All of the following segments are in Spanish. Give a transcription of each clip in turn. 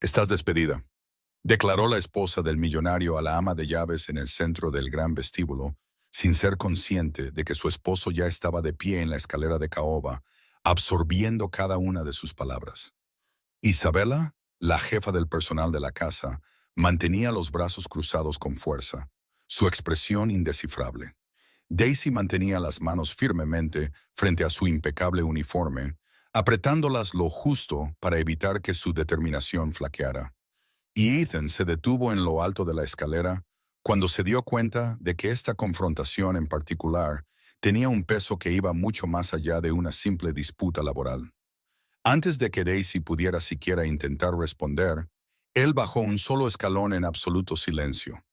Estás despedida, declaró la esposa del millonario a la ama de llaves en el centro del gran vestíbulo, sin ser consciente de que su esposo ya estaba de pie en la escalera de caoba, absorbiendo cada una de sus palabras. Isabela, la jefa del personal de la casa, mantenía los brazos cruzados con fuerza, su expresión indescifrable. Daisy mantenía las manos firmemente frente a su impecable uniforme, apretándolas lo justo para evitar que su determinación flaqueara. Y Ethan se detuvo en lo alto de la escalera cuando se dio cuenta de que esta confrontación en particular tenía un peso que iba mucho más allá de una simple disputa laboral. Antes de que Daisy pudiera siquiera intentar responder, él bajó un solo escalón en absoluto silencio,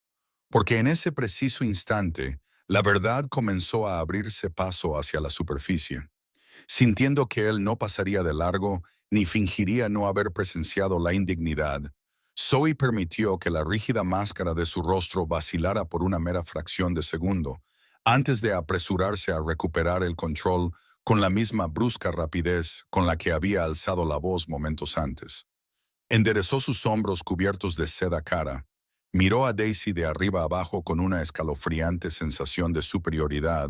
porque en ese preciso instante la verdad comenzó a abrirse paso hacia la superficie. Sintiendo que él no pasaría de largo ni fingiría no haber presenciado la indignidad, Zoe permitió que la rígida máscara de su rostro vacilara por una mera fracción de segundo, antes de apresurarse a recuperar el control con la misma brusca rapidez con la que había alzado la voz momentos antes. Enderezó sus hombros cubiertos de seda cara, miró a Daisy de arriba abajo con una escalofriante sensación de superioridad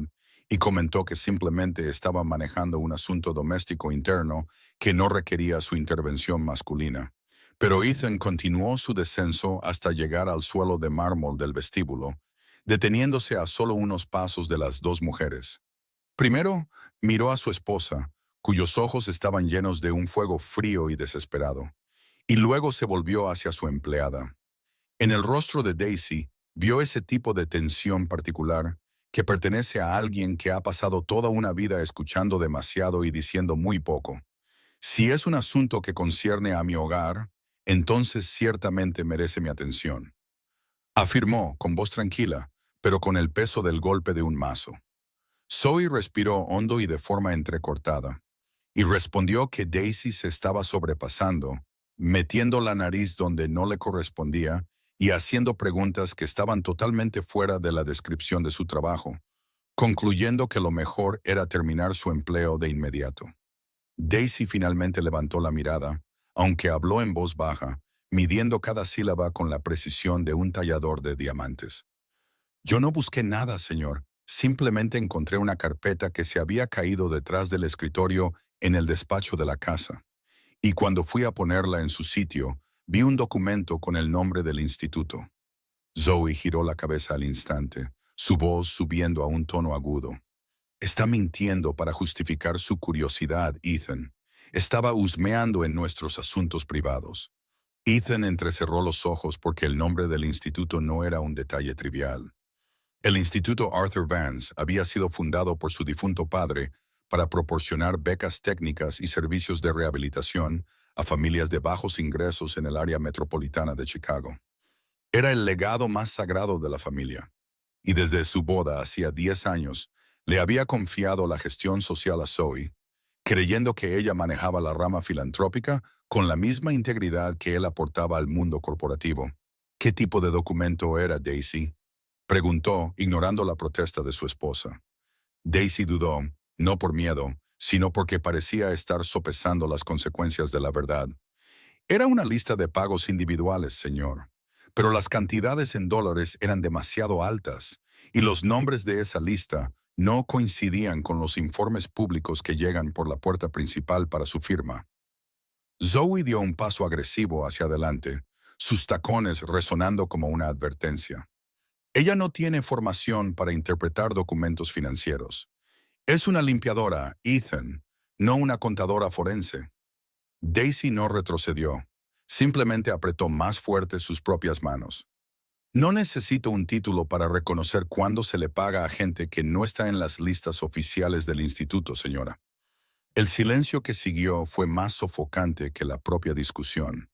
y comentó que simplemente estaba manejando un asunto doméstico interno que no requería su intervención masculina. Pero Ethan continuó su descenso hasta llegar al suelo de mármol del vestíbulo, deteniéndose a solo unos pasos de las dos mujeres. Primero, miró a su esposa, cuyos ojos estaban llenos de un fuego frío y desesperado, y luego se volvió hacia su empleada. En el rostro de Daisy vio ese tipo de tensión particular que pertenece a alguien que ha pasado toda una vida escuchando demasiado y diciendo muy poco. Si es un asunto que concierne a mi hogar, entonces ciertamente merece mi atención, afirmó con voz tranquila, pero con el peso del golpe de un mazo. Zoe respiró hondo y de forma entrecortada, y respondió que Daisy se estaba sobrepasando, metiendo la nariz donde no le correspondía y haciendo preguntas que estaban totalmente fuera de la descripción de su trabajo, concluyendo que lo mejor era terminar su empleo de inmediato. Daisy finalmente levantó la mirada, aunque habló en voz baja, midiendo cada sílaba con la precisión de un tallador de diamantes. Yo no busqué nada, señor. Simplemente encontré una carpeta que se había caído detrás del escritorio en el despacho de la casa. Y cuando fui a ponerla en su sitio, vi un documento con el nombre del instituto. Zoe giró la cabeza al instante, su voz subiendo a un tono agudo. Está mintiendo para justificar su curiosidad, Ethan. Estaba husmeando en nuestros asuntos privados. Ethan entrecerró los ojos porque el nombre del instituto no era un detalle trivial. El Instituto Arthur Vance había sido fundado por su difunto padre para proporcionar becas técnicas y servicios de rehabilitación a familias de bajos ingresos en el área metropolitana de Chicago. Era el legado más sagrado de la familia, y desde su boda hacía 10 años le había confiado la gestión social a Zoe, creyendo que ella manejaba la rama filantrópica con la misma integridad que él aportaba al mundo corporativo. ¿Qué tipo de documento era, Daisy?, preguntó, ignorando la protesta de su esposa. Daisy dudó, no por miedo, sino porque parecía estar sopesando las consecuencias de la verdad. Era una lista de pagos individuales, señor, pero las cantidades en dólares eran demasiado altas, y los nombres de esa lista no coincidían con los informes públicos que llegan por la puerta principal para su firma. Zoe dio un paso agresivo hacia adelante, sus tacones resonando como una advertencia. Ella no tiene formación para interpretar documentos financieros. Es una limpiadora, Ethan, no una contadora forense. Daisy no retrocedió. Simplemente apretó más fuerte sus propias manos. No necesito un título para reconocer cuándo se le paga a gente que no está en las listas oficiales del instituto, señora. El silencio que siguió fue más sofocante que la propia discusión.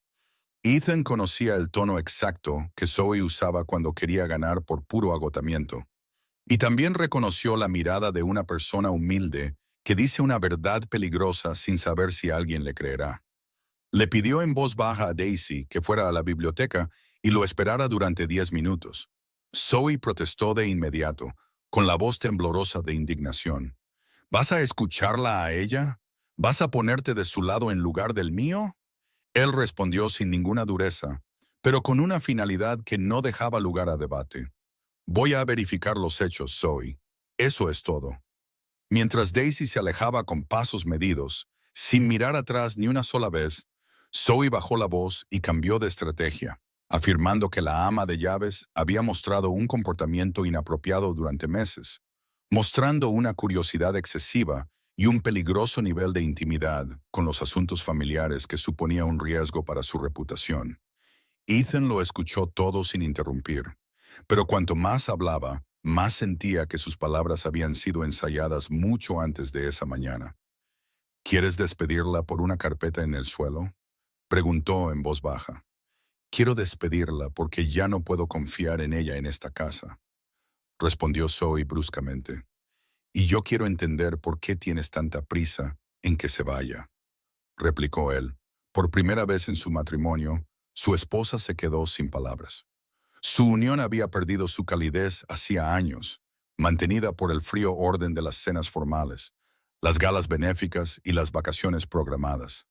Ethan conocía el tono exacto que Zoe usaba cuando quería ganar por puro agotamiento. Y también reconoció la mirada de una persona humilde que dice una verdad peligrosa sin saber si alguien le creerá. Le pidió en voz baja a Daisy que fuera a la biblioteca y lo esperara durante 10 minutos. Zoe protestó de inmediato, con la voz temblorosa de indignación. ¿Vas a escucharla a ella? ¿Vas a ponerte de su lado en lugar del mío? Él respondió sin ninguna dureza, pero con una finalidad que no dejaba lugar a debate. Voy a verificar los hechos, Zoe. Eso es todo. Mientras Daisy se alejaba con pasos medidos, sin mirar atrás ni una sola vez, Zoe bajó la voz y cambió de estrategia, afirmando que la ama de llaves había mostrado un comportamiento inapropiado durante meses, mostrando una curiosidad excesiva y un peligroso nivel de intimidad con los asuntos familiares que suponía un riesgo para su reputación. Ethan lo escuchó todo sin interrumpir, pero cuanto más hablaba, más sentía que sus palabras habían sido ensayadas mucho antes de esa mañana. ¿Quieres despedirla por una carpeta en el suelo?, preguntó en voz baja. Quiero despedirla porque ya no puedo confiar en ella en esta casa, respondió Zoe bruscamente. Y yo quiero entender por qué tienes tanta prisa en que se vaya, replicó él. Por primera vez en su matrimonio, su esposa se quedó sin palabras. Su unión había perdido su calidez hacía años, mantenida por el frío orden de las cenas formales, las galas benéficas y las vacaciones programadas.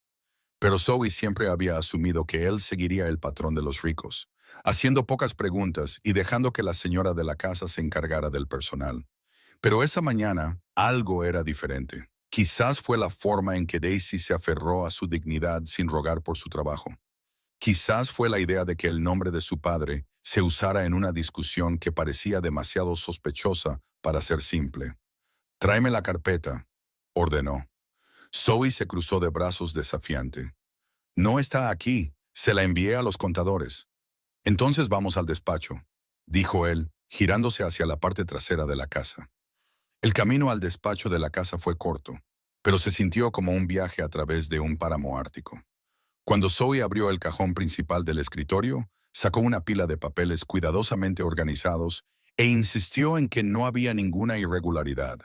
Pero Zoe siempre había asumido que él seguiría el patrón de los ricos, haciendo pocas preguntas y dejando que la señora de la casa se encargara del personal. Pero esa mañana algo era diferente. Quizás fue la forma en que Daisy se aferró a su dignidad sin rogar por su trabajo. Quizás fue la idea de que el nombre de su padre se usara en una discusión que parecía demasiado sospechosa para ser simple. Tráeme la carpeta, ordenó. Zoe se cruzó de brazos desafiante. No está aquí, se la envié a los contadores. Entonces vamos al despacho, dijo él, girándose hacia la parte trasera de la casa. El camino al despacho de la casa fue corto, pero se sintió como un viaje a través de un páramo ártico. Cuando Zoe abrió el cajón principal del escritorio, sacó una pila de papeles cuidadosamente organizados e insistió en que no había ninguna irregularidad.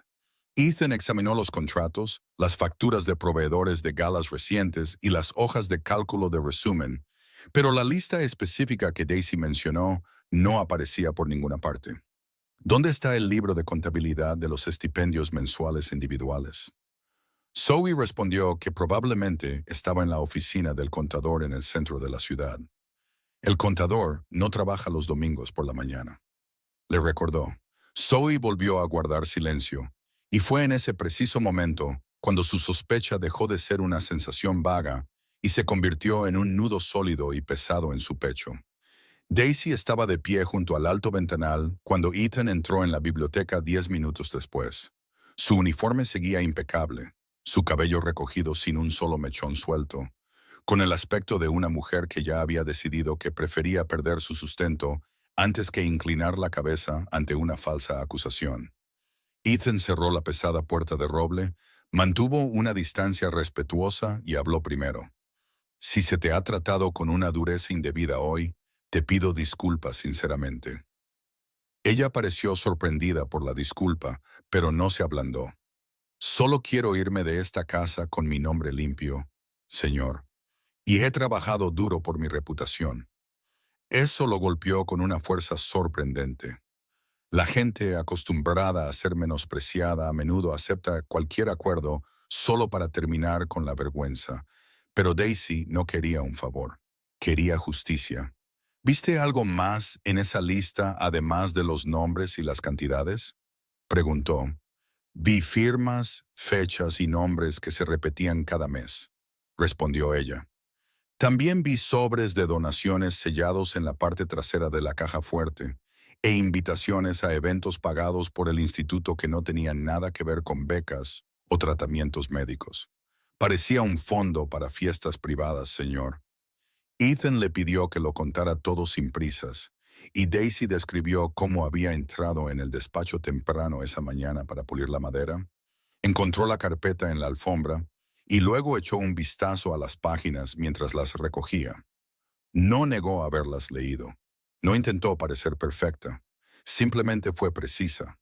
Ethan examinó los contratos, las facturas de proveedores de galas recientes y las hojas de cálculo de resumen, pero la lista específica que Daisy mencionó no aparecía por ninguna parte. ¿Dónde está el libro de contabilidad de los estipendios mensuales individuales? Zoe respondió que probablemente estaba en la oficina del contador en el centro de la ciudad. El contador no trabaja los domingos por la mañana, le recordó. Zoe volvió a guardar silencio, y fue en ese preciso momento cuando su sospecha dejó de ser una sensación vaga y se convirtió en un nudo sólido y pesado en su pecho. Daisy estaba de pie junto al alto ventanal cuando Ethan entró en la biblioteca 10 minutos después. Su uniforme seguía impecable, su cabello recogido sin un solo mechón suelto, con el aspecto de una mujer que ya había decidido que prefería perder su sustento antes que inclinar la cabeza ante una falsa acusación. Ethan cerró la pesada puerta de roble, mantuvo una distancia respetuosa y habló primero. Si se te ha tratado con una dureza indebida hoy, te pido disculpas sinceramente. Ella pareció sorprendida por la disculpa, pero no se ablandó. Solo quiero irme de esta casa con mi nombre limpio, señor, y he trabajado duro por mi reputación. Eso lo golpeó con una fuerza sorprendente. La gente acostumbrada a ser menospreciada a menudo acepta cualquier acuerdo solo para terminar con la vergüenza, pero Daisy no quería un favor, quería justicia. ¿Viste algo más en esa lista además de los nombres y las cantidades?, preguntó. Vi firmas, fechas y nombres que se repetían cada mes, respondió ella. También vi sobres de donaciones sellados en la parte trasera de la caja fuerte e invitaciones a eventos pagados por el instituto que no tenían nada que ver con becas o tratamientos médicos. Parecía un fondo para fiestas privadas, señor. Ethan le pidió que lo contara todo sin prisas, y Daisy describió cómo había entrado en el despacho temprano esa mañana para pulir la madera, encontró la carpeta en la alfombra y luego echó un vistazo a las páginas mientras las recogía. No negó haberlas leído. No intentó parecer perfecta. Simplemente fue precisa.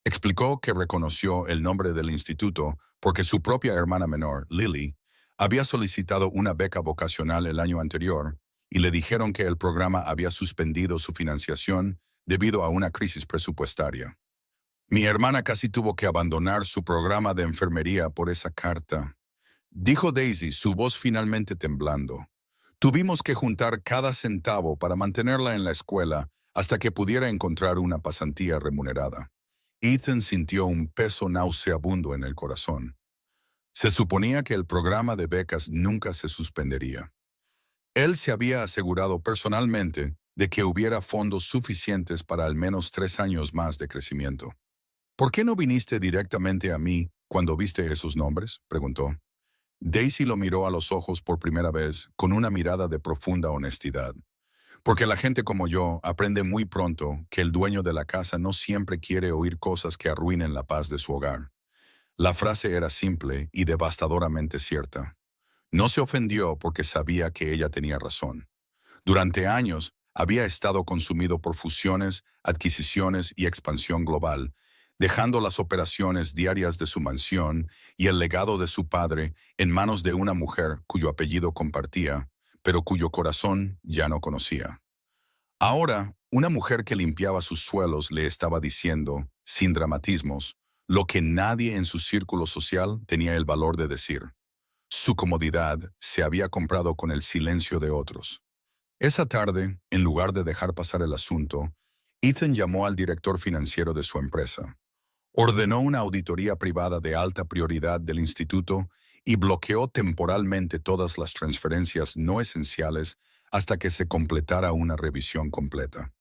Explicó que reconoció el nombre del instituto porque su propia hermana menor, Lily, había solicitado una beca vocacional el año anterior y le dijeron que el programa había suspendido su financiación debido a una crisis presupuestaria. Mi hermana casi tuvo que abandonar su programa de enfermería por esa carta, dijo Daisy, su voz finalmente temblando. Tuvimos que juntar cada centavo para mantenerla en la escuela hasta que pudiera encontrar una pasantía remunerada. Ethan sintió un peso nauseabundo en el corazón. Se suponía que el programa de becas nunca se suspendería. Él se había asegurado personalmente de que hubiera fondos suficientes para al menos 3 años más de crecimiento. ¿Por qué no viniste directamente a mí cuando viste esos nombres?, preguntó. Daisy lo miró a los ojos por primera vez con una mirada de profunda honestidad. Porque la gente como yo aprende muy pronto que el dueño de la casa no siempre quiere oír cosas que arruinen la paz de su hogar. La frase era simple y devastadoramente cierta. No se ofendió porque sabía que ella tenía razón. Durante años había estado consumido por fusiones, adquisiciones y expansión global, dejando las operaciones diarias de su mansión y el legado de su padre en manos de una mujer cuyo apellido compartía, pero cuyo corazón ya no conocía. Ahora, una mujer que limpiaba sus suelos le estaba diciendo, sin dramatismos, lo que nadie en su círculo social tenía el valor de decir. Su comodidad se había comprado con el silencio de otros. Esa tarde, en lugar de dejar pasar el asunto, Ethan llamó al director financiero de su empresa. Ordenó una auditoría privada de alta prioridad del instituto y bloqueó temporalmente todas las transferencias no esenciales hasta que se completara una revisión completa.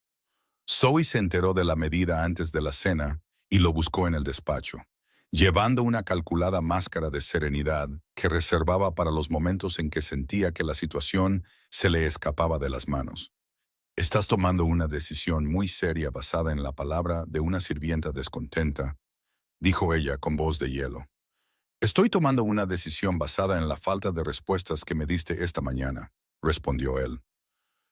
Zoe se enteró de la medida antes de la cena y lo buscó en el despacho, llevando una calculada máscara de serenidad que reservaba para los momentos en que sentía que la situación se le escapaba de las manos. Estás tomando una decisión muy seria basada en la palabra de una sirvienta descontenta, dijo ella con voz de hielo. Estoy tomando una decisión basada en la falta de respuestas que me diste esta mañana, respondió él.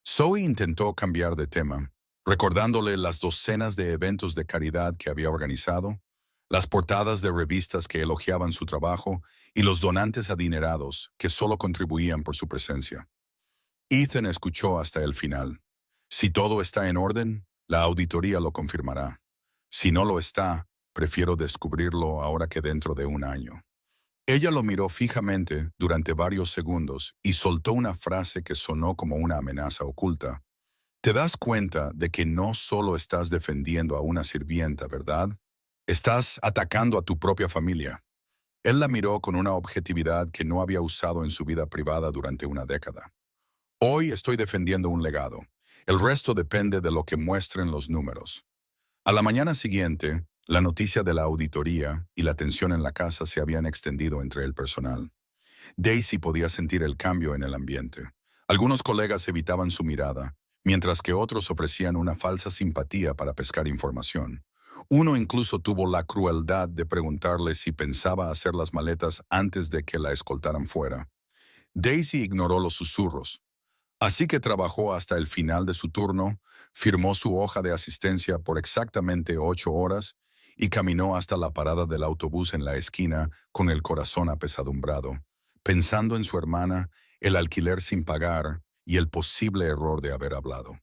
Zoe intentó cambiar de tema, recordándole las docenas de eventos de caridad que había organizado, las portadas de revistas que elogiaban su trabajo y los donantes adinerados que solo contribuían por su presencia. Ethan escuchó hasta el final. Si todo está en orden, la auditoría lo confirmará. Si no lo está, prefiero descubrirlo ahora que dentro de un año. Ella lo miró fijamente durante varios segundos y soltó una frase que sonó como una amenaza oculta. Te das cuenta de que no solo estás defendiendo a una sirvienta, ¿verdad? Estás atacando a tu propia familia. Él la miró con una objetividad que no había usado en su vida privada durante una década. Hoy estoy defendiendo un legado. El resto depende de lo que muestren los números. A la mañana siguiente, la noticia de la auditoría y la tensión en la casa se habían extendido entre el personal. Daisy podía sentir el cambio en el ambiente. Algunos colegas evitaban su mirada, mientras que otros ofrecían una falsa simpatía para pescar información. Uno incluso tuvo la crueldad de preguntarle si pensaba hacer las maletas antes de que la escoltaran fuera. Daisy ignoró los susurros. Así que trabajó hasta el final de su turno, firmó su hoja de asistencia por exactamente 8 horas y caminó hasta la parada del autobús en la esquina con el corazón apesadumbrado, pensando en su hermana, el alquiler sin pagar y el posible error de haber hablado.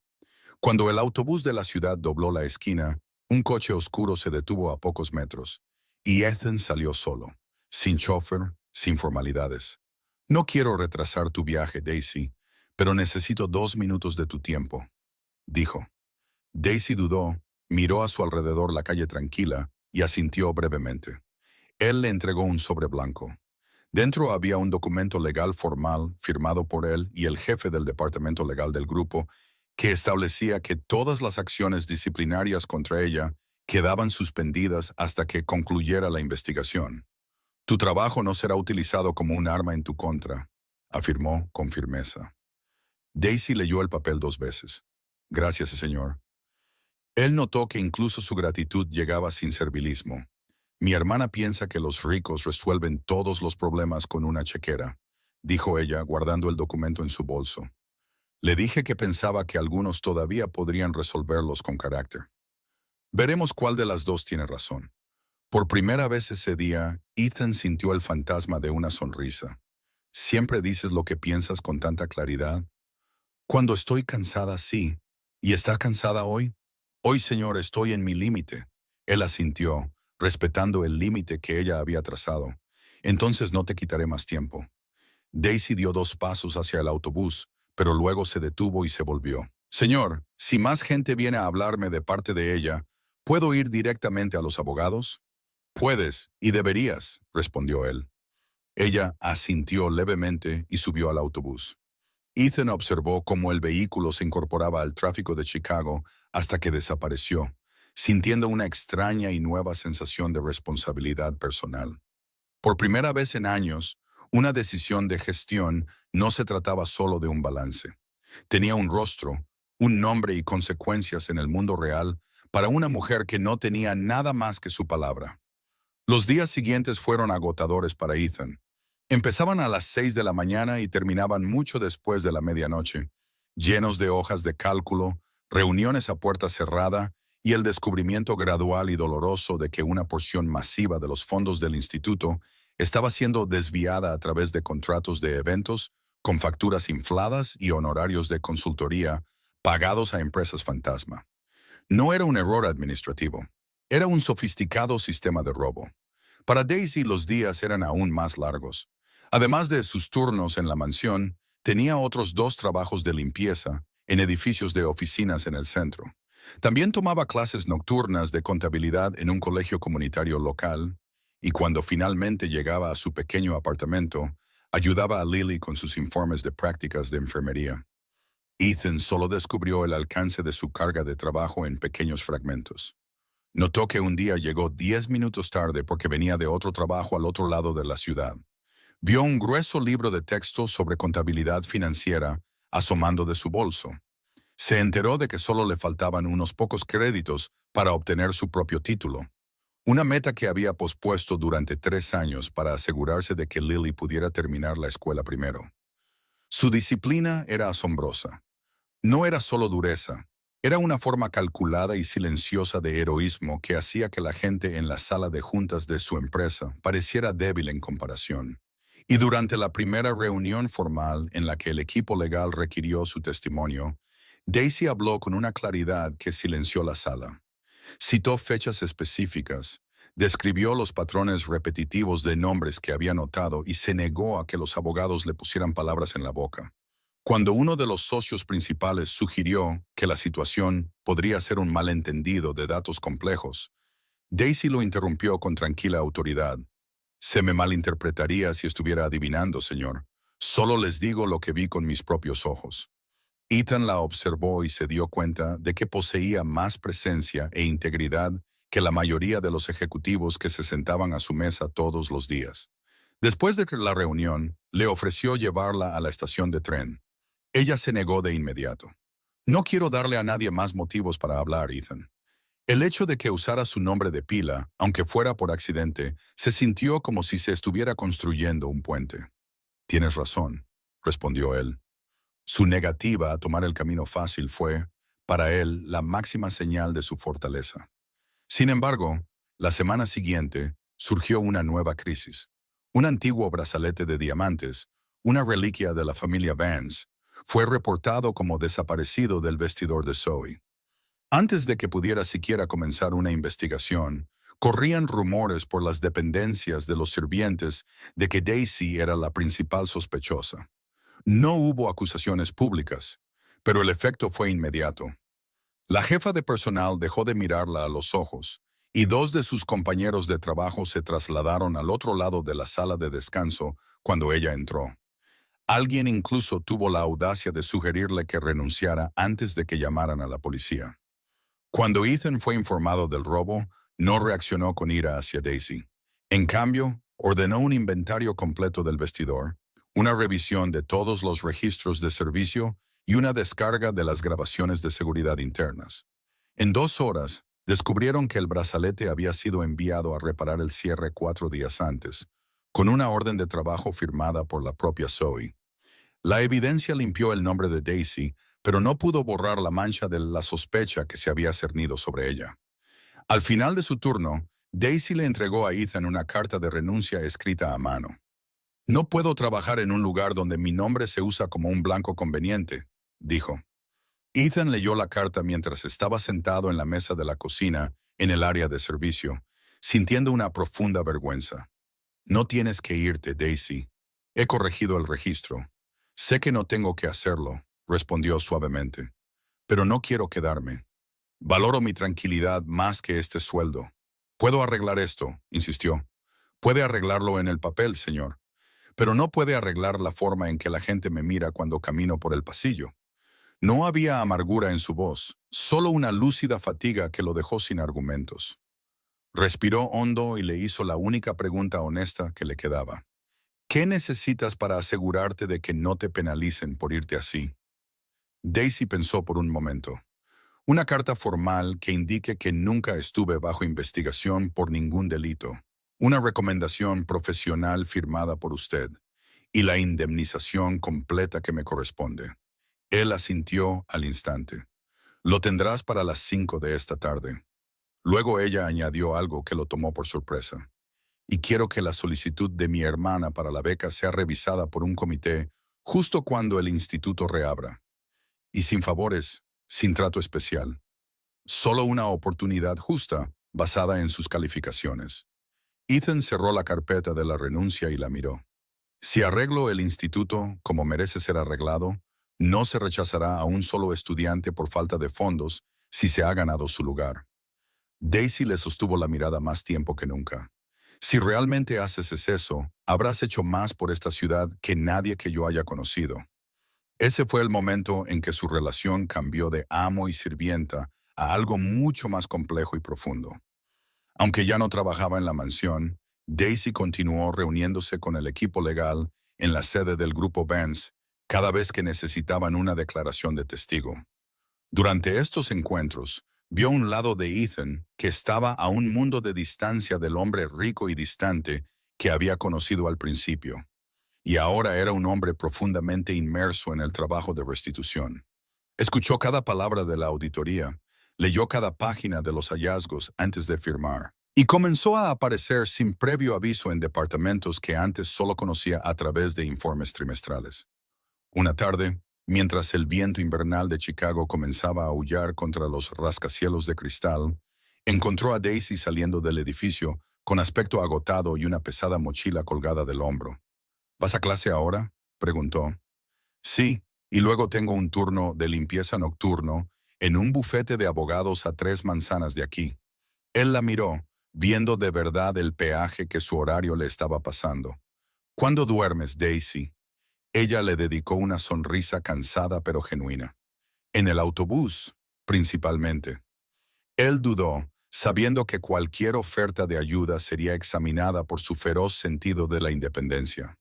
Cuando el autobús de la ciudad dobló la esquina, un coche oscuro se detuvo a pocos metros y Ethan salió solo, sin chofer, sin formalidades. No quiero retrasar tu viaje, Daisy, pero necesito 2 minutos de tu tiempo, dijo. Daisy dudó, miró a su alrededor la calle tranquila y asintió brevemente. Él le entregó un sobre blanco. Dentro había un documento legal formal firmado por él y el jefe del departamento legal del grupo que establecía que todas las acciones disciplinarias contra ella quedaban suspendidas hasta que concluyera la investigación. Tu trabajo no será utilizado como un arma en tu contra, afirmó con firmeza. Daisy leyó el papel 2 veces. Gracias, señor. Él notó que incluso su gratitud llegaba sin servilismo. Mi hermana piensa que los ricos resuelven todos los problemas con una chequera, dijo ella guardando el documento en su bolso. Le dije que pensaba que algunos todavía podrían resolverlos con carácter. Veremos cuál de las dos tiene razón. Por primera vez ese día, Ethan sintió el fantasma de una sonrisa. ¿Siempre dices lo que piensas con tanta claridad? Cuando estoy cansada, sí. ¿Y está cansada hoy? Hoy, señor, estoy en mi límite. Él asintió, respetando el límite que ella había trazado. Entonces no te quitaré más tiempo. Daisy dio 2 pasos hacia el autobús, pero luego se detuvo y se volvió. Señor, si más gente viene a hablarme de parte de ella, ¿puedo ir directamente a los abogados? Puedes y deberías, respondió él. Ella asintió levemente y subió al autobús. Ethan observó cómo el vehículo se incorporaba al tráfico de Chicago hasta que desapareció, sintiendo una extraña y nueva sensación de responsabilidad personal. Por primera vez en años, una decisión de gestión no se trataba solo de un balance. Tenía un rostro, un nombre y consecuencias en el mundo real para una mujer que no tenía nada más que su palabra. Los días siguientes fueron agotadores para Ethan. Empezaban a las 6 de la mañana y terminaban mucho después de la medianoche, llenos de hojas de cálculo, reuniones a puerta cerrada y el descubrimiento gradual y doloroso de que una porción masiva de los fondos del instituto estaba siendo desviada a través de contratos de eventos con facturas infladas y honorarios de consultoría pagados a empresas fantasma. No era un error administrativo, era un sofisticado sistema de robo. Para Daisy los días eran aún más largos. Además de sus turnos en la mansión, tenía otros 2 trabajos de limpieza en edificios de oficinas en el centro. También tomaba clases nocturnas de contabilidad en un colegio comunitario local y cuando finalmente llegaba a su pequeño apartamento, ayudaba a Lily con sus informes de prácticas de enfermería. Ethan solo descubrió el alcance de su carga de trabajo en pequeños fragmentos. Notó que un día llegó 10 minutos tarde porque venía de otro trabajo al otro lado de la ciudad. Vio un grueso libro de texto sobre contabilidad financiera asomando de su bolso. Se enteró de que solo le faltaban unos pocos créditos para obtener su propio título, una meta que había pospuesto durante 3 años para asegurarse de que Lily pudiera terminar la escuela primero. Su disciplina era asombrosa. No era solo dureza, era una forma calculada y silenciosa de heroísmo que hacía que la gente en la sala de juntas de su empresa pareciera débil en comparación. Y durante la primera reunión formal en la que el equipo legal requirió su testimonio, Daisy habló con una claridad que silenció la sala. Citó fechas específicas, describió los patrones repetitivos de nombres que había notado y se negó a que los abogados le pusieran palabras en la boca. Cuando uno de los socios principales sugirió que la situación podría ser un malentendido de datos complejos, Daisy lo interrumpió con tranquila autoridad. Se me malinterpretaría si estuviera adivinando, señor. Solo les digo lo que vi con mis propios ojos. Ethan la observó y se dio cuenta de que poseía más presencia e integridad que la mayoría de los ejecutivos que se sentaban a su mesa todos los días. Después de la reunión, le ofreció llevarla a la estación de tren. Ella se negó de inmediato. No quiero darle a nadie más motivos para hablar, Ethan. El hecho de que usara su nombre de pila, aunque fuera por accidente, se sintió como si se estuviera construyendo un puente. Tienes razón, respondió él. Su negativa a tomar el camino fácil fue, para él, la máxima señal de su fortaleza. Sin embargo, la semana siguiente surgió una nueva crisis. Un antiguo brazalete de diamantes, una reliquia de la familia Vance, fue reportado como desaparecido del vestidor de Zoe. Antes de que pudiera siquiera comenzar una investigación, corrían rumores por las dependencias de los sirvientes de que Daisy era la principal sospechosa. No hubo acusaciones públicas, pero el efecto fue inmediato. La jefa de personal dejó de mirarla a los ojos, y 2 de sus compañeros de trabajo se trasladaron al otro lado de la sala de descanso cuando ella entró. Alguien incluso tuvo la audacia de sugerirle que renunciara antes de que llamaran a la policía. Cuando Ethan fue informado del robo, no reaccionó con ira hacia Daisy. En cambio, ordenó un inventario completo del vestidor, una revisión de todos los registros de servicio y una descarga de las grabaciones de seguridad internas. En 2 horas, descubrieron que el brazalete había sido enviado a reparar el cierre 4 días antes, con una orden de trabajo firmada por la propia Zoe. La evidencia limpió el nombre de Daisy, pero no pudo borrar la mancha de la sospecha que se había cernido sobre ella. Al final de su turno, Daisy le entregó a Ethan una carta de renuncia escrita a mano. No puedo trabajar en un lugar donde mi nombre se usa como un blanco conveniente, dijo. Ethan leyó la carta mientras estaba sentado en la mesa de la cocina en el área de servicio, sintiendo una profunda vergüenza. No tienes que irte, Daisy. He corregido el registro. Sé que no tengo que hacerlo, respondió suavemente, pero no quiero quedarme. Valoro mi tranquilidad más que este sueldo. Puedo arreglar esto, insistió. Puede arreglarlo en el papel, señor, pero no puede arreglar la forma en que la gente me mira cuando camino por el pasillo. No había amargura en su voz, solo una lúcida fatiga que lo dejó sin argumentos. Respiró hondo y le hizo la única pregunta honesta que le quedaba. ¿Qué necesitas para asegurarte de que no te penalicen por irte así? Daisy pensó por un momento. Una carta formal que indique que nunca estuve bajo investigación por ningún delito. Una recomendación profesional firmada por usted. Y la indemnización completa que me corresponde. Él asintió al instante. Lo tendrás para las 5 de esta tarde. Luego ella añadió algo que lo tomó por sorpresa. Y quiero que la solicitud de mi hermana para la beca sea revisada por un comité justo cuando el instituto reabra. Y sin favores, sin trato especial. Solo una oportunidad justa basada en sus calificaciones. Ethan cerró la carpeta de la renuncia y la miró. Si arreglo el instituto como merece ser arreglado, no se rechazará a un solo estudiante por falta de fondos si se ha ganado su lugar. Daisy le sostuvo la mirada más tiempo que nunca. Si realmente haces eso, habrás hecho más por esta ciudad que nadie que yo haya conocido. Ese fue el momento en que su relación cambió de amo y sirvienta a algo mucho más complejo y profundo. Aunque ya no trabajaba en la mansión, Daisy continuó reuniéndose con el equipo legal en la sede del grupo Vance cada vez que necesitaban una declaración de testigo. Durante estos encuentros, vio un lado de Ethan que estaba a un mundo de distancia del hombre rico y distante que había conocido al principio, y ahora era un hombre profundamente inmerso en el trabajo de restitución. Escuchó cada palabra de la auditoría, leyó cada página de los hallazgos antes de firmar, y comenzó a aparecer sin previo aviso en departamentos que antes solo conocía a través de informes trimestrales. Una tarde, mientras el viento invernal de Chicago comenzaba a aullar contra los rascacielos de cristal, encontró a Daisy saliendo del edificio con aspecto agotado y una pesada mochila colgada del hombro. ¿Vas a clase ahora?, preguntó. Sí, y luego tengo un turno de limpieza nocturno en un bufete de abogados a 3 manzanas de aquí. Él la miró, viendo de verdad el peaje que su horario le estaba pasando. ¿Cuándo duermes, Daisy? Ella le dedicó una sonrisa cansada pero genuina. En el autobús, principalmente. Él dudó, sabiendo que cualquier oferta de ayuda sería examinada por su feroz sentido de la independencia.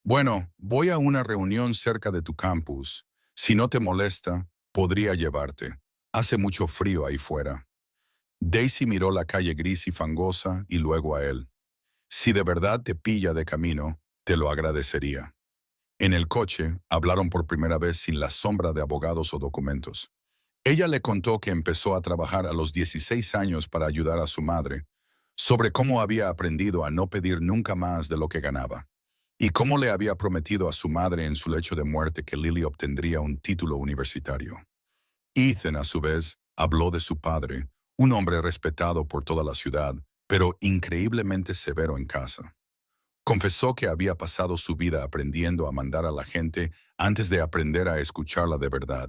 Bueno, voy a una reunión cerca de tu campus. Si no te molesta, podría llevarte. Hace mucho frío ahí fuera. Daisy miró la calle gris y fangosa y luego a él. Si de verdad te pilla de camino, te lo agradecería. En el coche, hablaron por primera vez sin la sombra de abogados o documentos. Ella le contó que empezó a trabajar a los 16 años para ayudar a su madre, sobre cómo había aprendido a no pedir nunca más de lo que ganaba, y cómo le había prometido a su madre en su lecho de muerte que Lily obtendría un título universitario. Ethan, a su vez, habló de su padre, un hombre respetado por toda la ciudad, pero increíblemente severo en casa. Confesó que había pasado su vida aprendiendo a mandar a la gente antes de aprender a escucharla de verdad,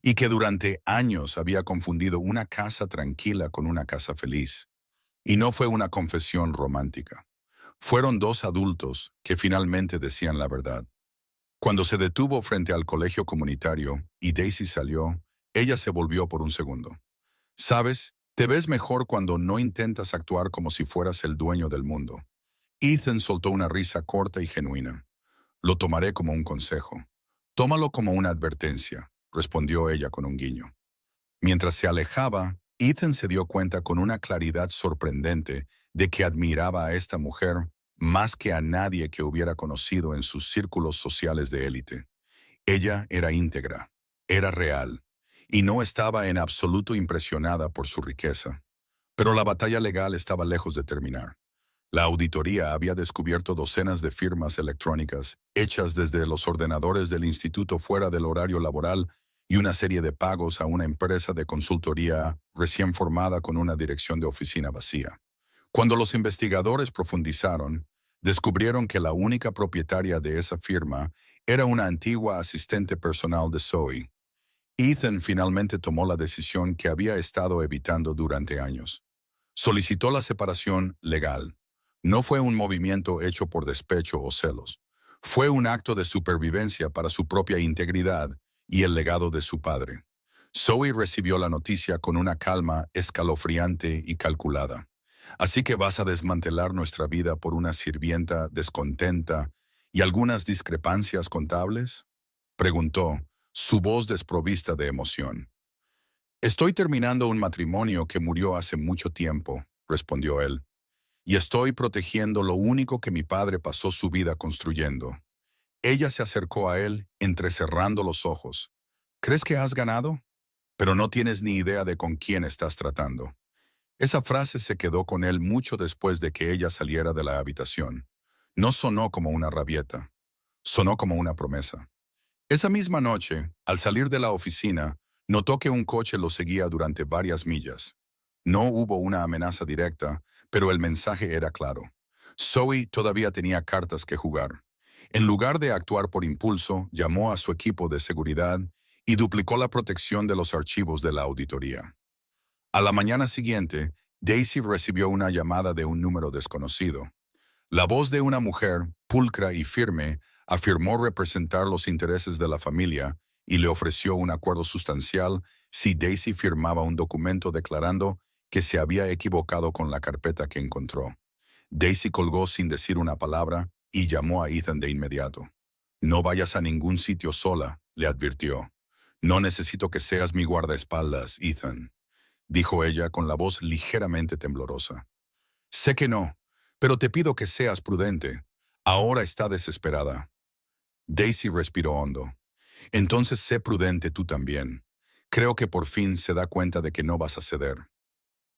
y que durante años había confundido una casa tranquila con una casa feliz. Y no fue una confesión romántica. Fueron 2 adultos que finalmente decían la verdad. Cuando se detuvo frente al colegio comunitario y Daisy salió, ella se volvió por un segundo. ¿Sabes? Te ves mejor cuando no intentas actuar como si fueras el dueño del mundo. Ethan soltó una risa corta y genuina. Lo tomaré como un consejo. Tómalo como una advertencia, respondió ella con un guiño. Mientras se alejaba, Ethan se dio cuenta con una claridad sorprendente de que admiraba a esta mujer más que a nadie que hubiera conocido en sus círculos sociales de élite. Ella era íntegra, era real, y no estaba en absoluto impresionada por su riqueza. Pero la batalla legal estaba lejos de terminar. La auditoría había descubierto docenas de firmas electrónicas hechas desde los ordenadores del instituto fuera del horario laboral y una serie de pagos a una empresa de consultoría recién formada con una dirección de oficina vacía. Cuando los investigadores profundizaron, descubrieron que la única propietaria de esa firma Era una antigua asistente personal de Zoe. Ethan finalmente tomó la decisión que había estado evitando durante años. Solicitó la separación legal. No fue un movimiento hecho por despecho o celos. Fue un acto de supervivencia para su propia integridad y el legado de su padre. Zoe recibió la noticia con una calma escalofriante y calculada. ¿Así que vas a desmantelar nuestra vida por una sirvienta descontenta y algunas discrepancias contables? Preguntó, su voz desprovista de emoción. Estoy terminando un matrimonio que murió hace mucho tiempo, respondió él, y estoy protegiendo lo único que mi padre pasó su vida construyendo. Ella se acercó a él, entrecerrando los ojos. ¿Crees que has ganado? Pero no tienes ni idea de con quién estás tratando. Esa frase se quedó con él mucho después de que ella saliera de la habitación. No sonó como una rabieta, sonó como una promesa. Esa misma noche, al salir de la oficina, notó que un coche lo seguía durante varias millas. No hubo una amenaza directa, pero el mensaje era claro. Zoe todavía tenía cartas que jugar. En lugar de actuar por impulso, llamó a su equipo de seguridad y duplicó la protección de los archivos de la auditoría. A la mañana siguiente, Daisy recibió una llamada de un número desconocido. La voz de una mujer, pulcra y firme, afirmó representar los intereses de la familia y le ofreció un acuerdo sustancial si Daisy firmaba un documento declarando que se había equivocado con la carpeta que encontró. Daisy colgó sin decir una palabra y llamó a Ethan de inmediato. No vayas a ningún sitio sola, le advirtió. No necesito que seas mi guardaespaldas, Ethan, dijo ella con la voz ligeramente temblorosa. Sé que no, pero te pido que seas prudente. Ahora está desesperada. Daisy respiró hondo. Entonces sé prudente tú también. Creo que por fin se da cuenta de que no vas a ceder.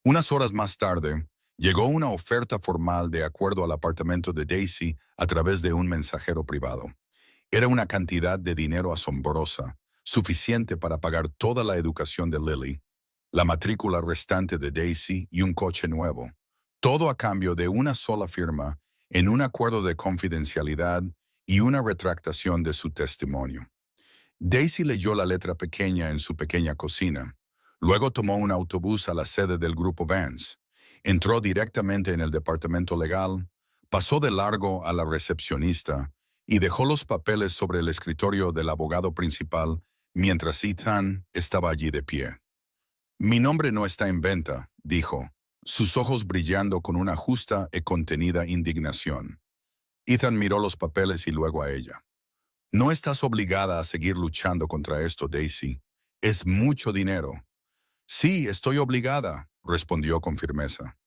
Unas horas más tarde, llegó una oferta formal de acuerdo al apartamento de Daisy a través de un mensajero privado. Era una cantidad de dinero asombrosa, suficiente para pagar toda la educación de Lily, la matrícula restante de Daisy y un coche nuevo. Todo a cambio de una sola firma en un acuerdo de confidencialidad y una retractación de su testimonio. Daisy leyó la letra pequeña en su pequeña cocina. Luego tomó un autobús a la sede del grupo Vance. Entró directamente en el departamento legal, pasó de largo a la recepcionista y dejó los papeles sobre el escritorio del abogado principal mientras Ethan estaba allí de pie. Mi nombre no está en venta, dijo, sus ojos brillando con una justa y contenida indignación. Ethan miró los papeles y luego a ella. No estás obligada a seguir luchando contra esto, Daisy. Es mucho dinero. Sí, estoy obligada, respondió con firmeza.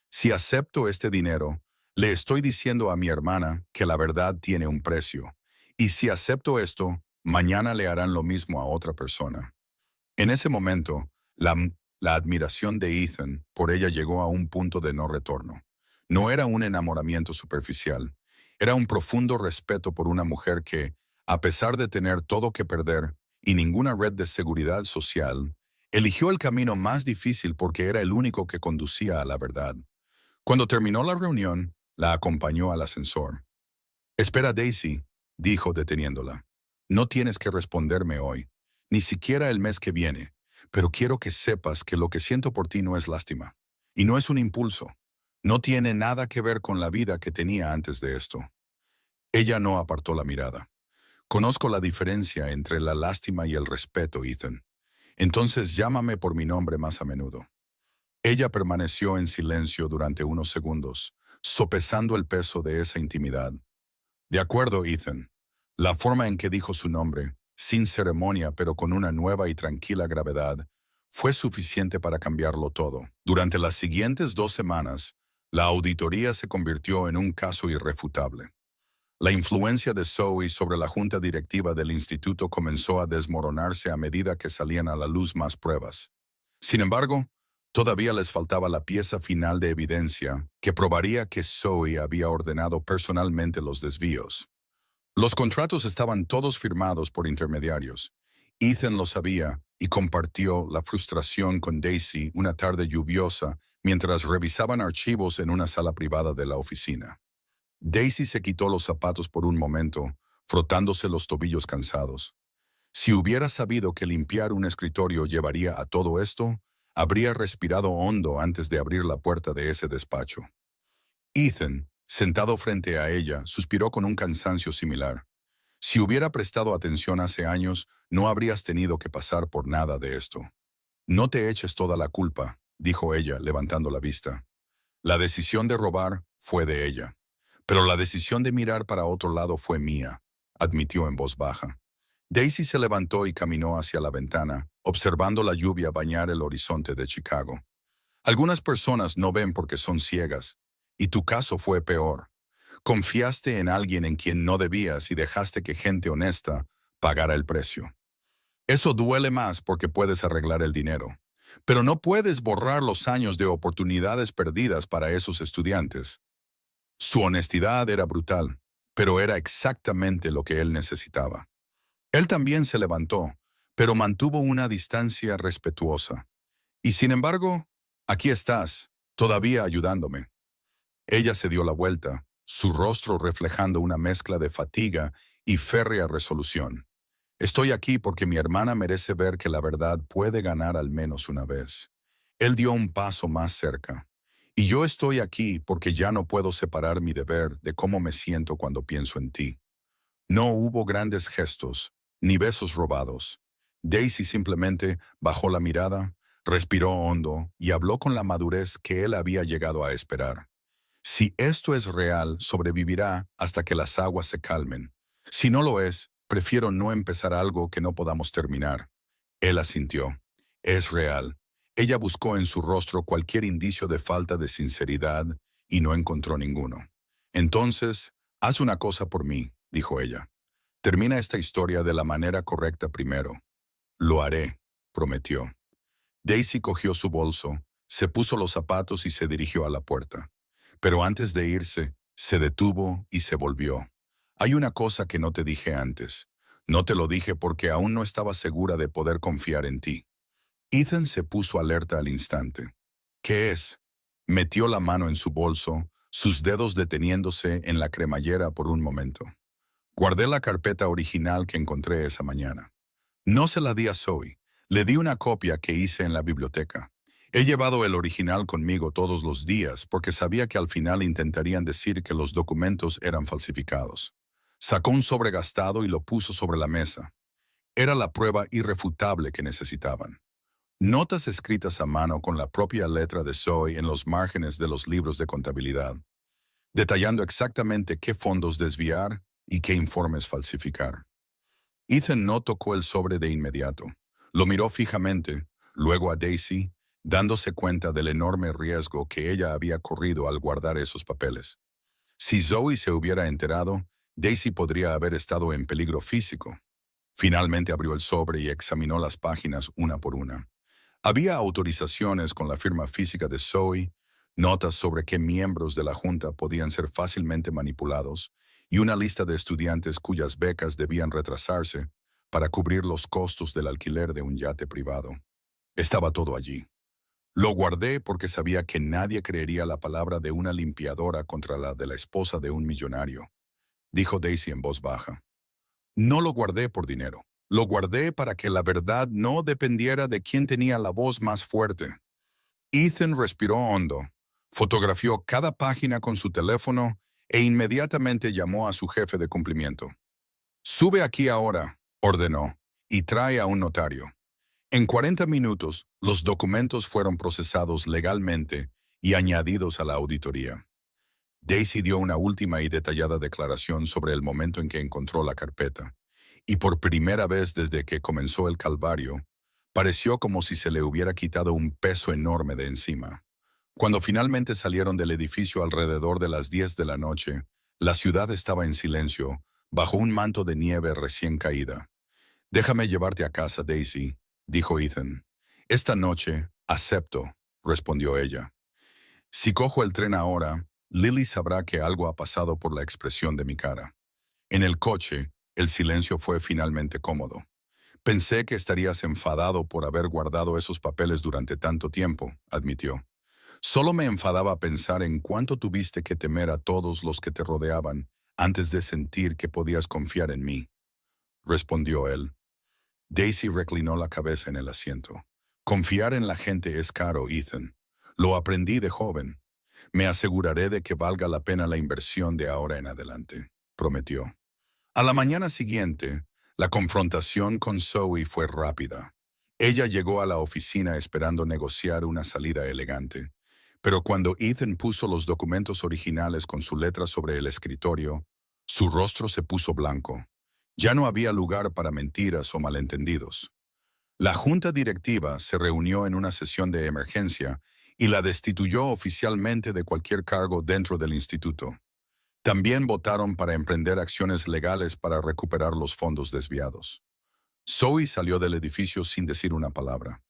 Si acepto este dinero, le estoy diciendo a mi hermana que la verdad tiene un precio. Y si acepto esto, mañana le harán lo mismo a otra persona. En ese momento, la admiración de Ethan por ella llegó a un punto de no retorno. No era un enamoramiento superficial, era un profundo respeto por una mujer que, a pesar de tener todo que perder y ninguna red de seguridad social, eligió el camino más difícil porque era el único que conducía a la verdad. Cuando terminó la reunión, la acompañó al ascensor. Espera, Daisy, dijo deteniéndola. No tienes que responderme hoy, ni siquiera el mes que viene, pero quiero que sepas que lo que siento por ti no es lástima, y no es un impulso. No tiene nada que ver con la vida que tenía antes de esto. Ella no apartó la mirada. Conozco la diferencia entre la lástima y el respeto, Ethan. Entonces llámame por mi nombre más a menudo. Ella permaneció en silencio durante unos segundos, sopesando el peso de esa intimidad. De acuerdo, Ethan. La forma en que dijo su nombre, sin ceremonia pero con una nueva y tranquila gravedad, fue suficiente para cambiarlo todo. Durante las siguientes 2 semanas, la auditoría se convirtió en un caso irrefutable. La influencia de Zoe sobre la junta directiva del instituto comenzó a desmoronarse a medida que salían a la luz más pruebas. Sin embargo, todavía les faltaba la pieza final de evidencia que probaría que Zoe había ordenado personalmente los desvíos. Los contratos estaban todos firmados por intermediarios. Ethan lo sabía y compartió la frustración con Daisy una tarde lluviosa mientras revisaban archivos en una sala privada de la oficina. Daisy se quitó los zapatos por un momento, frotándose los tobillos cansados. Si hubiera sabido que limpiar un escritorio llevaría a todo esto, habría respirado hondo antes de abrir la puerta de ese despacho. Ethan, sentado frente a ella, suspiró con un cansancio similar. Si hubiera prestado atención hace años, no habrías tenido que pasar por nada de esto. No te eches toda la culpa, dijo ella, levantando la vista. La decisión de robar fue de ella, pero la decisión de mirar para otro lado fue mía, admitió en voz baja. Daisy se levantó y caminó hacia la ventana, observando la lluvia bañar el horizonte de Chicago. Algunas personas no ven porque son ciegas, y tu caso fue peor. Confiaste en alguien en quien no debías y dejaste que gente honesta pagara el precio. Eso duele más porque puedes arreglar el dinero, pero no puedes borrar los años de oportunidades perdidas para esos estudiantes. Su honestidad era brutal, pero era exactamente lo que él necesitaba. Él también se levantó, pero mantuvo una distancia respetuosa. Y sin embargo, aquí estás, todavía ayudándome. Ella se dio la vuelta, su rostro reflejando una mezcla de fatiga y férrea resolución. Estoy aquí porque mi hermana merece ver que la verdad puede ganar al menos una vez. Él dio un paso más cerca. Y yo estoy aquí porque ya no puedo separar mi deber de cómo me siento cuando pienso en ti. No hubo grandes gestos, ni besos robados. Daisy simplemente bajó la mirada, respiró hondo y habló con la madurez que él había llegado a esperar. Si esto es real, sobrevivirá hasta que las aguas se calmen. Si no lo es, prefiero no empezar algo que no podamos terminar. Él asintió. Es real. Ella buscó en su rostro cualquier indicio de falta de sinceridad y no encontró ninguno. Entonces, haz una cosa por mí, dijo ella. Termina esta historia de la manera correcta primero. Lo haré, prometió. Daisy cogió su bolso, se puso los zapatos y se dirigió a la puerta. Pero antes de irse, se detuvo y se volvió. Hay una cosa que no te dije antes. No te lo dije porque aún no estaba segura de poder confiar en ti. Ethan se puso alerta al instante. ¿Qué es? Metió la mano en su bolso, sus dedos deteniéndose en la cremallera por un momento. Guardé la carpeta original que encontré esa mañana. No se la di a Zoe. Le di una copia que hice en la biblioteca. He llevado el original conmigo todos los días porque sabía que al final intentarían decir que los documentos eran falsificados. Sacó un sobre gastado y lo puso sobre la mesa. Era la prueba irrefutable que necesitaban. Notas escritas a mano con la propia letra de Zoe en los márgenes de los libros de contabilidad, detallando exactamente qué fondos desviar y qué informes falsificar. Ethan no tocó el sobre de inmediato. Lo miró fijamente, luego a Daisy, dándose cuenta del enorme riesgo que ella había corrido al guardar esos papeles. Si Zoe se hubiera enterado, Daisy podría haber estado en peligro físico. Finalmente abrió el sobre y examinó las páginas una por una. Había autorizaciones con la firma física de Zoe, notas sobre qué miembros de la Junta podían ser fácilmente manipulados y una lista de estudiantes cuyas becas debían retrasarse para cubrir los costos del alquiler de un yate privado. Estaba todo allí. Lo guardé porque sabía que nadie creería la palabra de una limpiadora contra la de la esposa de un millonario, dijo Daisy en voz baja. No lo guardé por dinero. Lo guardé para que la verdad no dependiera de quién tenía la voz más fuerte. Ethan respiró hondo, fotografió cada página con su teléfono e inmediatamente llamó a su jefe de cumplimiento. Sube aquí ahora, ordenó, y trae a un notario. En 40 minutos, los documentos fueron procesados legalmente y añadidos a la auditoría. Daisy dio una última y detallada declaración sobre el momento en que encontró la carpeta, y por primera vez desde que comenzó el calvario, pareció como si se le hubiera quitado un peso enorme de encima. Cuando finalmente salieron del edificio alrededor de las 10 de la noche, la ciudad estaba en silencio, bajo un manto de nieve recién caída. «Déjame llevarte a casa, Daisy», dijo Ethan. «Esta noche, acepto», respondió ella. «Si cojo el tren ahora, Lily sabrá que algo ha pasado por la expresión de mi cara». En el coche, el silencio fue finalmente cómodo. «Pensé que estarías enfadado por haber guardado esos papeles durante tanto tiempo», admitió. «Solo me enfadaba pensar en cuánto tuviste que temer a todos los que te rodeaban antes de sentir que podías confiar en mí, respondió él. Daisy reclinó la cabeza en el asiento. Confiar en la gente es caro, Ethan. Lo aprendí de joven. Me aseguraré de que valga la pena la inversión de ahora en adelante, prometió. A la mañana siguiente, la confrontación con Zoe fue rápida. Ella llegó a la oficina esperando negociar una salida elegante. Pero cuando Ethan puso los documentos originales con su letra sobre el escritorio, su rostro se puso blanco. Ya no había lugar para mentiras o malentendidos. La junta directiva se reunió en una sesión de emergencia y la destituyó oficialmente de cualquier cargo dentro del instituto. También votaron para emprender acciones legales para recuperar los fondos desviados. Zoe salió del edificio sin decir una palabra.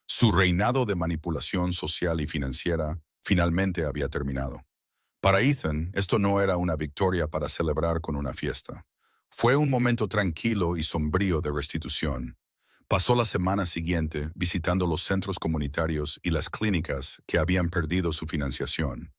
Su reinado de manipulación social y financiera finalmente había terminado. Para Ethan, esto no era una victoria para celebrar con una fiesta. Fue un momento tranquilo y sombrío de restitución. Pasó la semana siguiente visitando los centros comunitarios y las clínicas que habían perdido su financiación.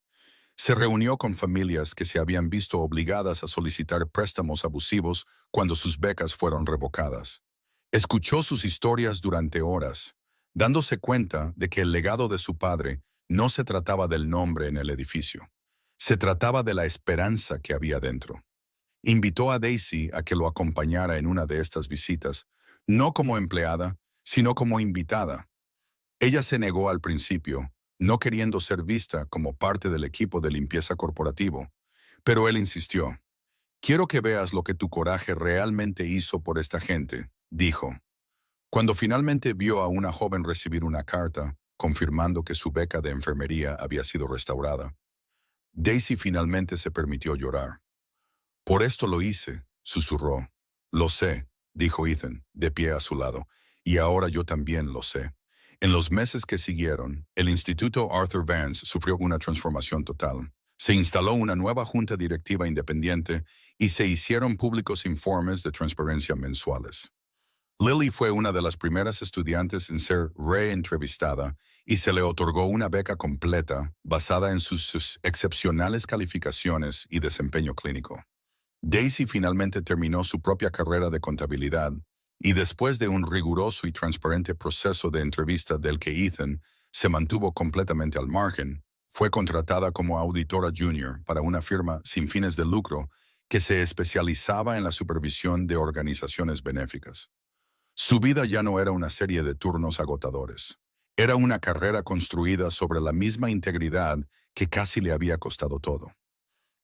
Se reunió con familias que se habían visto obligadas a solicitar préstamos abusivos cuando sus becas fueron revocadas. Escuchó sus historias durante horas, dándose cuenta de que el legado de su padre no se trataba del nombre en el edificio. Se trataba de la esperanza que había dentro. Invitó a Daisy a que lo acompañara en una de estas visitas, no como empleada, sino como invitada. Ella se negó al principio, no queriendo ser vista como parte del equipo de limpieza corporativo, pero él insistió. «Quiero que veas lo que tu coraje realmente hizo por esta gente», dijo. Cuando finalmente vio a una joven recibir una carta confirmando que su beca de enfermería había sido restaurada, Daisy finalmente se permitió llorar. «Por esto lo hice», susurró. «Lo sé», dijo Ethan, de pie a su lado, «y ahora yo también lo sé». En los meses que siguieron, el Instituto Arthur Vance sufrió una transformación total. Se instaló una nueva junta directiva independiente y se hicieron públicos informes de transparencia mensuales. Lily fue una de las primeras estudiantes en ser reentrevistada y se le otorgó una beca completa basada en sus excepcionales calificaciones y desempeño clínico. Daisy finalmente terminó su propia carrera de contabilidad y después de un riguroso y transparente proceso de entrevista del que Ethan se mantuvo completamente al margen, fue contratada como auditora junior para una firma sin fines de lucro que se especializaba en la supervisión de organizaciones benéficas. Su vida ya no era una serie de turnos agotadores. Era una carrera construida sobre la misma integridad que casi le había costado todo.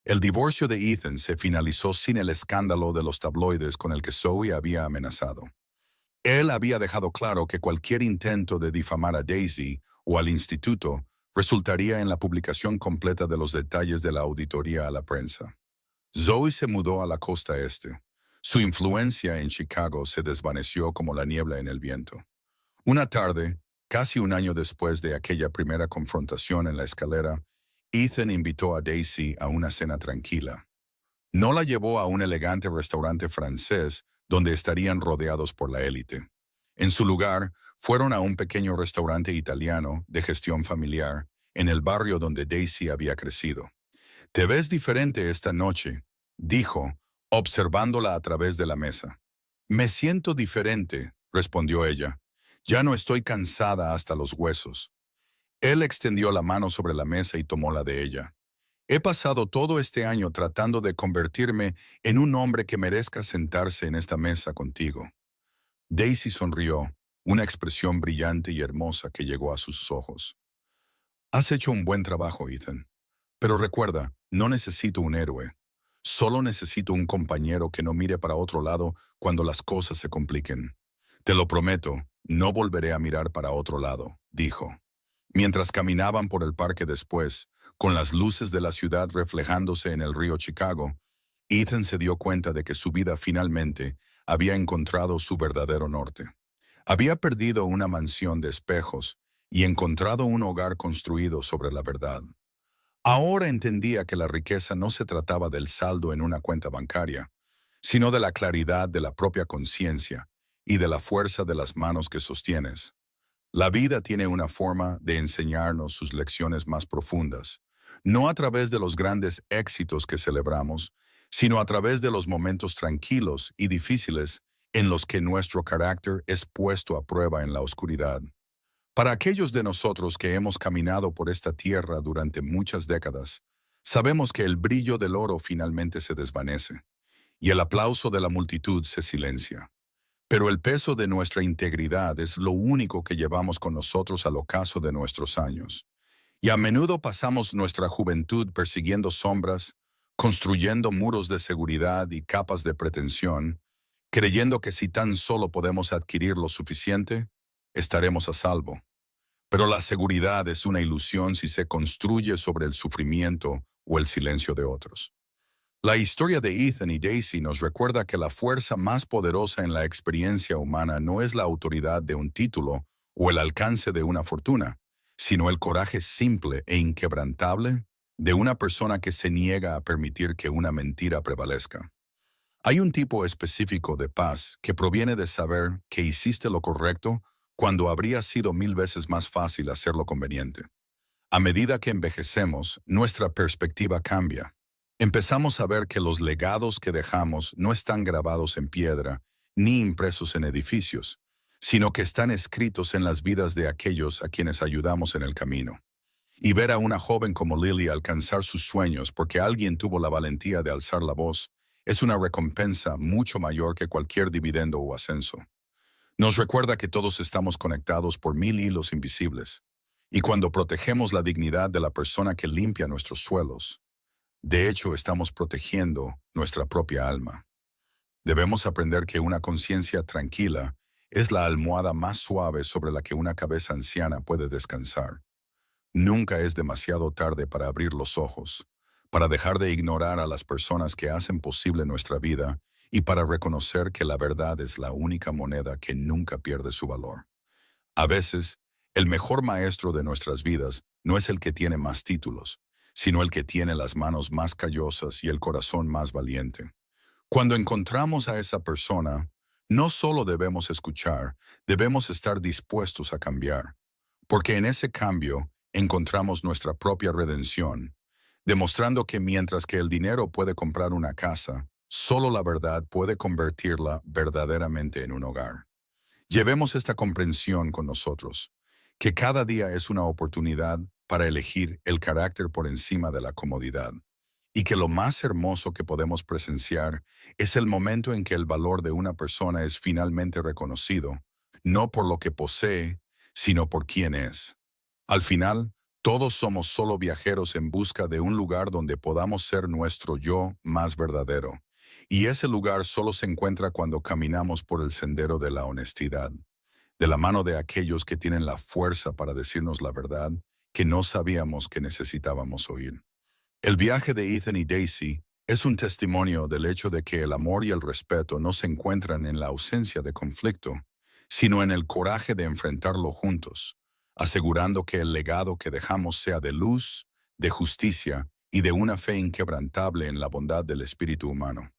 El divorcio de Ethan se finalizó sin el escándalo de los tabloides con el que Zoe había amenazado. Él había dejado claro que cualquier intento de difamar a Daisy o al instituto resultaría en la publicación completa de los detalles de la auditoría a la prensa. Zoe se mudó a la costa este. Su influencia en Chicago se desvaneció como la niebla en el viento. Una tarde, casi un año después de aquella primera confrontación en la escalera, Ethan invitó a Daisy a una cena tranquila. No la llevó a un elegante restaurante francés donde estarían rodeados por la élite. En su lugar, fueron a un pequeño restaurante italiano de gestión familiar en el barrio donde Daisy había crecido. «Te ves diferente esta noche», dijo, observándola a través de la mesa. «Me siento diferente», respondió ella. «Ya no estoy cansada hasta los huesos». Él extendió la mano sobre la mesa y tomó la de ella. «He pasado todo este año tratando de convertirme en un hombre que merezca sentarse en esta mesa contigo». Daisy sonrió, una expresión brillante y hermosa que llegó a sus ojos. «Has hecho un buen trabajo, Ethan. Pero recuerda, no necesito un héroe. Solo necesito un compañero que no mire para otro lado cuando las cosas se compliquen. Te lo prometo, no volveré a mirar para otro lado», dijo. Mientras caminaban por el parque después, con las luces de la ciudad reflejándose en el río Chicago, Ethan se dio cuenta de que su vida finalmente había encontrado su verdadero norte. Había perdido una mansión de espejos y encontrado un hogar construido sobre la verdad. Ahora entendía que la riqueza no se trataba del saldo en una cuenta bancaria, sino de la claridad de la propia conciencia y de la fuerza de las manos que sostienes. La vida tiene una forma de enseñarnos sus lecciones más profundas, no a través de los grandes éxitos que celebramos, sino a través de los momentos tranquilos y difíciles en los que nuestro carácter es puesto a prueba en la oscuridad. Para aquellos de nosotros que hemos caminado por esta tierra durante muchas décadas, sabemos que el brillo del oro finalmente se desvanece y el aplauso de la multitud se silencia. Pero el peso de nuestra integridad es lo único que llevamos con nosotros al ocaso de nuestros años. Y a menudo pasamos nuestra juventud persiguiendo sombras, construyendo muros de seguridad y capas de pretensión, creyendo que si tan solo podemos adquirir lo suficiente, estaremos a salvo. Pero la seguridad es una ilusión si se construye sobre el sufrimiento o el silencio de otros. La historia de Ethan y Daisy nos recuerda que la fuerza más poderosa en la experiencia humana no es la autoridad de un título o el alcance de una fortuna, sino el coraje simple e inquebrantable de una persona que se niega a permitir que una mentira prevalezca. Hay un tipo específico de paz que proviene de saber que hiciste lo correcto cuando habría sido 1000 veces más fácil hacer lo conveniente. A medida que envejecemos, nuestra perspectiva cambia. Empezamos a ver que los legados que dejamos no están grabados en piedra ni impresos en edificios, sino que están escritos en las vidas de aquellos a quienes ayudamos en el camino. Y ver a una joven como Lily alcanzar sus sueños porque alguien tuvo la valentía de alzar la voz es una recompensa mucho mayor que cualquier dividendo o ascenso. Nos recuerda que todos estamos conectados por 1000 hilos invisibles, y cuando protegemos la dignidad de la persona que limpia nuestros suelos, de hecho estamos protegiendo nuestra propia alma. Debemos aprender que una conciencia tranquila es la almohada más suave sobre la que una cabeza anciana puede descansar. Nunca es demasiado tarde para abrir los ojos, para dejar de ignorar a las personas que hacen posible nuestra vida y para reconocer que la verdad es la única moneda que nunca pierde su valor. A veces, el mejor maestro de nuestras vidas no es el que tiene más títulos, sino el que tiene las manos más callosas y el corazón más valiente. Cuando encontramos a esa persona, no solo debemos escuchar, debemos estar dispuestos a cambiar, porque en ese cambio encontramos nuestra propia redención, demostrando que mientras que el dinero puede comprar una casa, solo la verdad puede convertirla verdaderamente en un hogar. Llevemos esta comprensión con nosotros, que cada día es una oportunidad para elegir el carácter por encima de la comodidad, y que lo más hermoso que podemos presenciar es el momento en que el valor de una persona es finalmente reconocido, no por lo que posee, sino por quién es. Al final, todos somos solo viajeros en busca de un lugar donde podamos ser nuestro yo más verdadero. Y ese lugar solo se encuentra cuando caminamos por el sendero de la honestidad, de la mano de aquellos que tienen la fuerza para decirnos la verdad que no sabíamos que necesitábamos oír. El viaje de Ethan y Daisy es un testimonio del hecho de que el amor y el respeto no se encuentran en la ausencia de conflicto, sino en el coraje de enfrentarlo juntos, asegurando que el legado que dejamos sea de luz, de justicia y de una fe inquebrantable en la bondad del espíritu humano.